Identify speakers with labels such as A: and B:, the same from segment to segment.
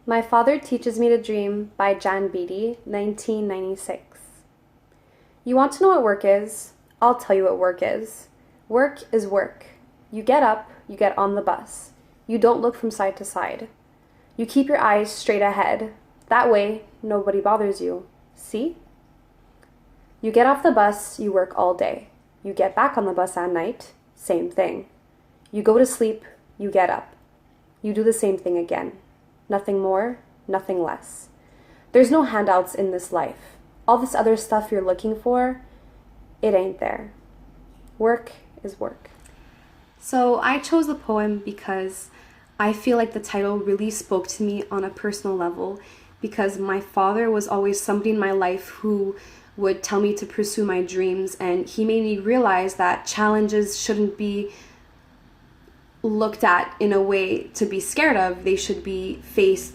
A: My Father Teaches Me to Dream by Beatty, 1996. You want to know what work is? I'll tell you what work is. Work is work. You get up, you get on the bus. You don't look from side to side. You keep your eyes straight ahead. That way, nobody bothers you. See? You get off the bus, you work all day. You get back on the bus at night, same thing. You go to sleep, you get up. You do the same thing again. Nothing more, nothing less. There's no handouts in this life. All this other stuff you're looking for, it ain't there. Work is work. So I chose the poem because I feel like the title really spoke to me on a personal level, because my father was always somebody in my life who would tell me to pursue my dreams, and he made me realize that challenges shouldn't be looked at in a way to be scared of. They should be faced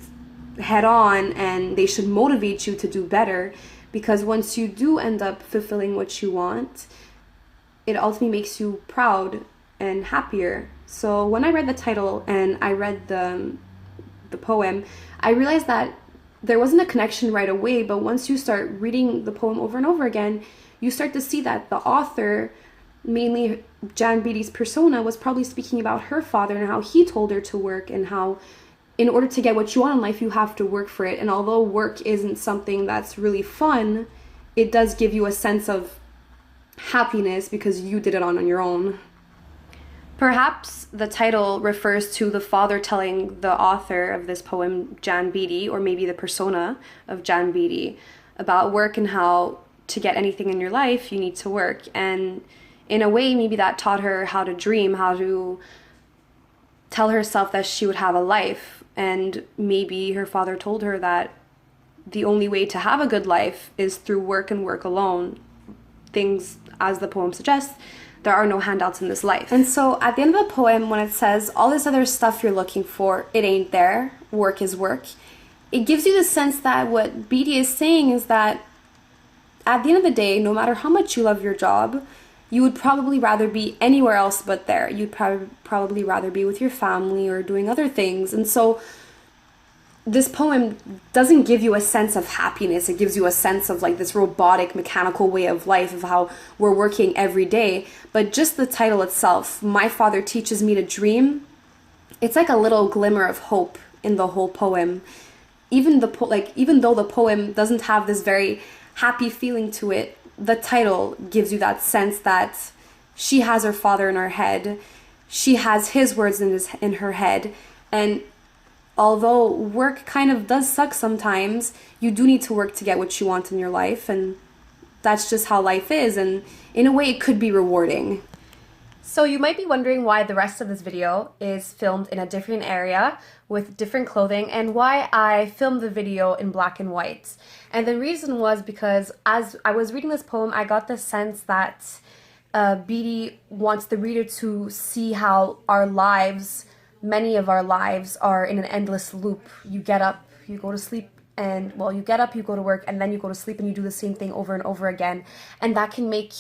A: head on, and they should motivate you to do better, because once you do end up fulfilling what you want, it ultimately makes you proud and happier. So when I read the title and I read the poem, I realized that there wasn't a connection right away, but once you start reading the poem over and over again, you start to see that the author, mainly Beatty's persona, was probably speaking about her father and how he told her to work, and how in order to get what you want in life, you have to work for it. And although work isn't something that's really fun, it does give you a sense of happiness because you did it on your own. Perhaps the title refers to the father telling the author of this poem, Beatty, or maybe the persona of Beatty, about work and how to get anything in your life, you need to work. And in a way, maybe that taught her how to dream, how to tell herself that she would have a life. And maybe her father told her that the only way to have a good life is through work and work alone. Things, as the poem suggests, there are no handouts in this life. And so at the end of the poem, when it says all this other stuff you're looking for, it ain't there, work is work, it gives you the sense that what Beatty is saying is that at the end of the day, no matter how much you love your job, you would probably rather be anywhere else but there. You'd probably rather be with your family or doing other things. And so this poem doesn't give you a sense of happiness. It gives you a sense of like this robotic, mechanical way of life, of how we're working every day. But just the title itself, My Father Teaches Me to Dream, it's like a little glimmer of hope in the whole poem. Even though the poem doesn't have this very happy feeling to it, the title gives you that sense that she has her father in her head. She has his words in her head. And although work kind of does suck sometimes, you do need to work to get what you want in your life. And that's just how life is. And in a way, it could be rewarding. So you might be wondering why the rest of this video is filmed in a different area with different clothing, and why I filmed the video in black and white. And the reason was because as I was reading this poem, I got the sense that Beatty wants the reader to see how our lives, many of our lives, are in an endless loop. You get up, you go to sleep, and well, you get up, you go to work, and then you go to sleep, and you do the same thing over and over again. And that can make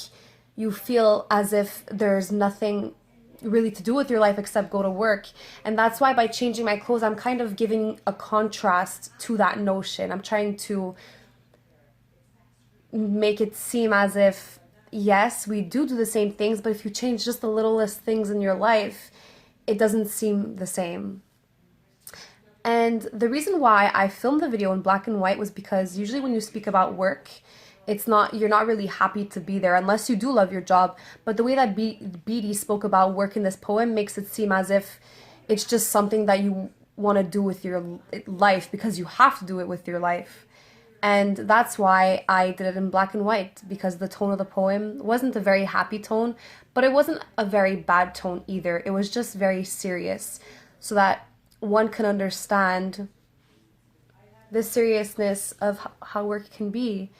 A: you feel as if there's nothing really to do with your life except go to work. And that's why by changing my clothes, I'm kind of giving a contrast to that notion. I'm trying to make it seem as if, yes, we do the same things, but if you change just the littlest things in your life, it doesn't seem the same. And the reason why I filmed the video in black and white was because usually when you speak about work, you're not really happy to be there unless you do love your job. But the way that Beatty spoke about work in this poem makes it seem as if it's just something that you want to do with your life because you have to do it with your life. And that's why I did it in black and white, because the tone of the poem wasn't a very happy tone, but it wasn't a very bad tone either. It was just very serious, so that one can understand the seriousness of how work can be.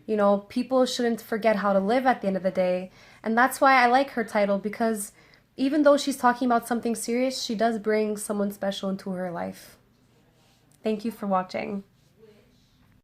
A: You know, people shouldn't forget how to live at the end of the day. And that's why I like her title, because even though she's talking about something serious, she does bring someone special into her life. Thank you for watching.